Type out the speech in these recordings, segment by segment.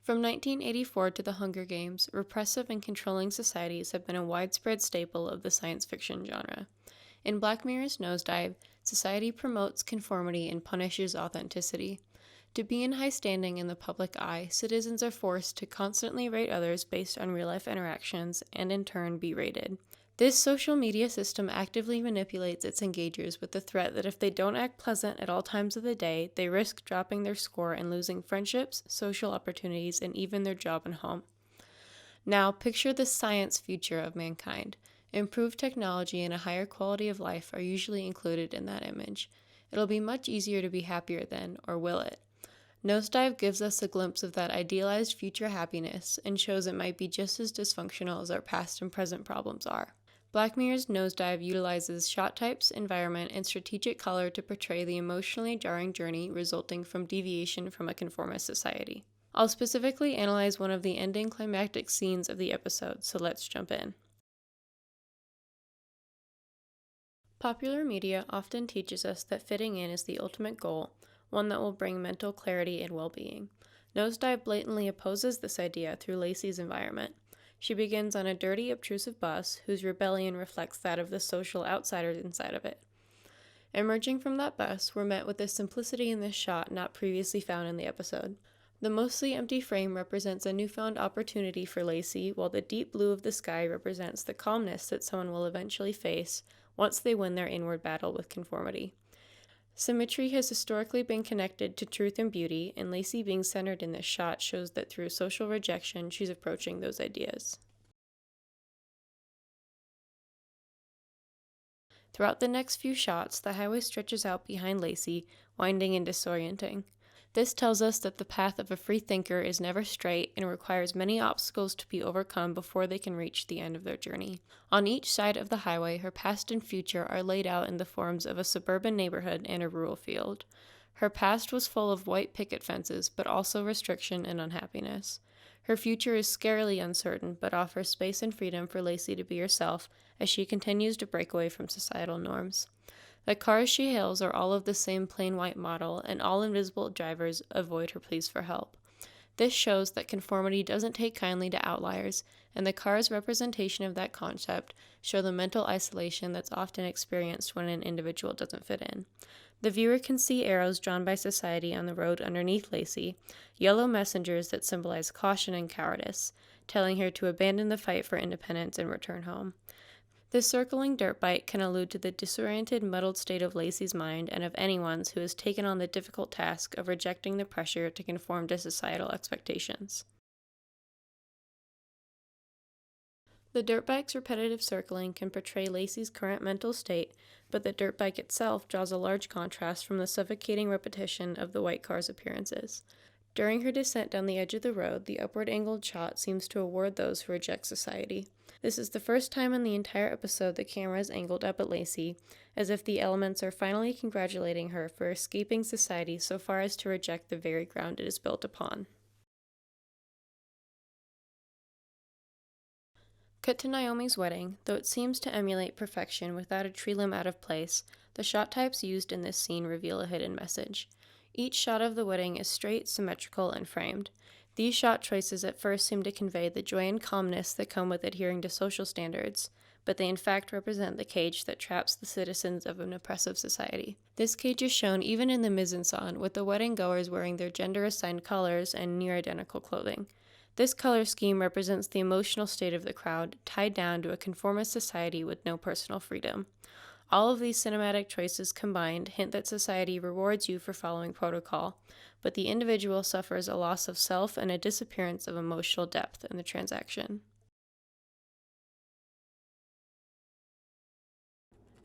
From 1984 to the Hunger Games, repressive and controlling societies have been a widespread staple of the science fiction genre. In Black Mirror's Nosedive, society promotes conformity and punishes authenticity. To be in high standing in the public eye, citizens are forced to constantly rate others based on real-life interactions and in turn be rated. This social media system actively manipulates its engagers with the threat that if they don't act pleasant at all times of the day, they risk dropping their score and losing friendships, social opportunities, and even their job and home. Now, picture the science future of mankind. Improved technology and a higher quality of life are usually included in that image. It'll be much easier to be happier then, or will it? Nosedive gives us a glimpse of that idealized future happiness and shows it might be just as dysfunctional as our past and present problems are. Black Mirror's Nosedive utilizes shot types, environment, and strategic color to portray the emotionally jarring journey resulting from deviation from a conformist society. I'll specifically analyze one of the ending climactic scenes of the episode, so let's jump in. Popular media often teaches us that fitting in is the ultimate goal, one that will bring mental clarity and well-being. Nosedive blatantly opposes this idea through Lacey's environment. She begins on a dirty, obtrusive bus whose rebellion reflects that of the social outsiders inside of it. Emerging from that bus, we're met with a simplicity in this shot not previously found in the episode. The mostly empty frame represents a newfound opportunity for Lacey, while the deep blue of the sky represents the calmness that someone will eventually face once they win their inward battle with conformity. Symmetry has historically been connected to truth and beauty, and Lacey being centered in this shot shows that through social rejection, she's approaching those ideas. Throughout the next few shots, the highway stretches out behind Lacey, winding and disorienting. This tells us that the path of a free thinker is never straight and requires many obstacles to be overcome before they can reach the end of their journey. On each side of the highway, her past and future are laid out in the forms of a suburban neighborhood and a rural field. Her past was full of white picket fences, but also restriction and unhappiness. Her future is scarily uncertain, but offers space and freedom for Lacey to be herself as she continues to break away from societal norms. The cars she hails are all of the same plain white model, and all invisible drivers avoid her pleas for help. This shows that conformity doesn't take kindly to outliers, and the car's representation of that concept show the mental isolation that's often experienced when an individual doesn't fit in. The viewer can see arrows drawn by society on the road underneath Lacey, yellow messengers that symbolize caution and cowardice, telling her to abandon the fight for independence and return home. This circling dirt bike can allude to the disoriented, muddled state of Lacey's mind and of anyone's who has taken on the difficult task of rejecting the pressure to conform to societal expectations. The dirt bike's repetitive circling can portray Lacey's current mental state, but the dirt bike itself draws a large contrast from the suffocating repetition of the white car's appearances. During her descent down the edge of the road, the upward-angled shot seems to award those who reject society. This is the first time in the entire episode the camera is angled up at Lacey, as if the elements are finally congratulating her for escaping society so far as to reject the very ground it is built upon. Cut to Naomi's wedding. Though it seems to emulate perfection without a tree limb out of place, the shot types used in this scene reveal a hidden message. Each shot of the wedding is straight, symmetrical, and framed. These shot choices at first seem to convey the joy and calmness that come with adhering to social standards, but they in fact represent the cage that traps the citizens of an oppressive society. This cage is shown even in the mise-en-scène, with the wedding goers wearing their gender-assigned colors and near-identical clothing. This color scheme represents the emotional state of the crowd, tied down to a conformist society with no personal freedom. All of these cinematic choices combined hint that society rewards you for following protocol, but the individual suffers a loss of self and a disappearance of emotional depth in the transaction.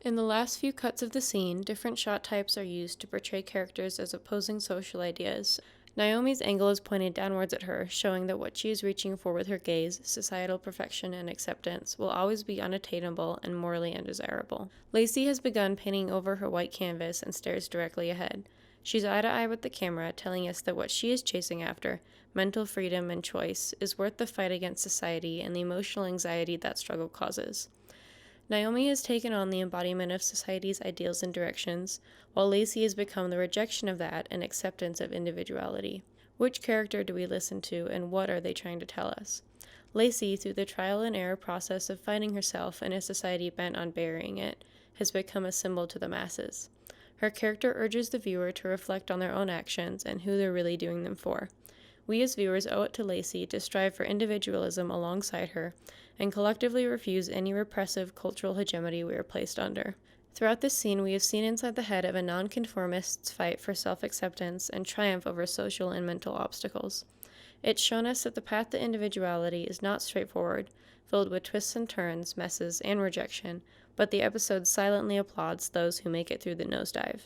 In the last few cuts of the scene, different shot types are used to portray characters as opposing social ideas. Naomi's angle is pointed downwards at her, showing that what she is reaching for with her gaze, societal perfection and acceptance, will always be unattainable and morally undesirable. Lacey has begun painting over her white canvas and stares directly ahead. She's eye to eye with the camera, telling us that what she is chasing after, mental freedom and choice, is worth the fight against society and the emotional anxiety that struggle causes. Naomi has taken on the embodiment of society's ideals and directions, while Lacey has become the rejection of that and acceptance of individuality. Which character do we listen to, and what are they trying to tell us? Lacey, through the trial and error process of finding herself in a society bent on burying it, has become a symbol to the masses. Her character urges the viewer to reflect on their own actions and who they're really doing them for. We as viewers owe it to Lacey to strive for individualism alongside her and collectively refuse any repressive cultural hegemony we are placed under. Throughout this scene, we have seen inside the head of a nonconformist's fight for self-acceptance and triumph over social and mental obstacles. It's shown us that the path to individuality is not straightforward, filled with twists and turns, messes, and rejection, but the episode silently applauds those who make it through the nosedive.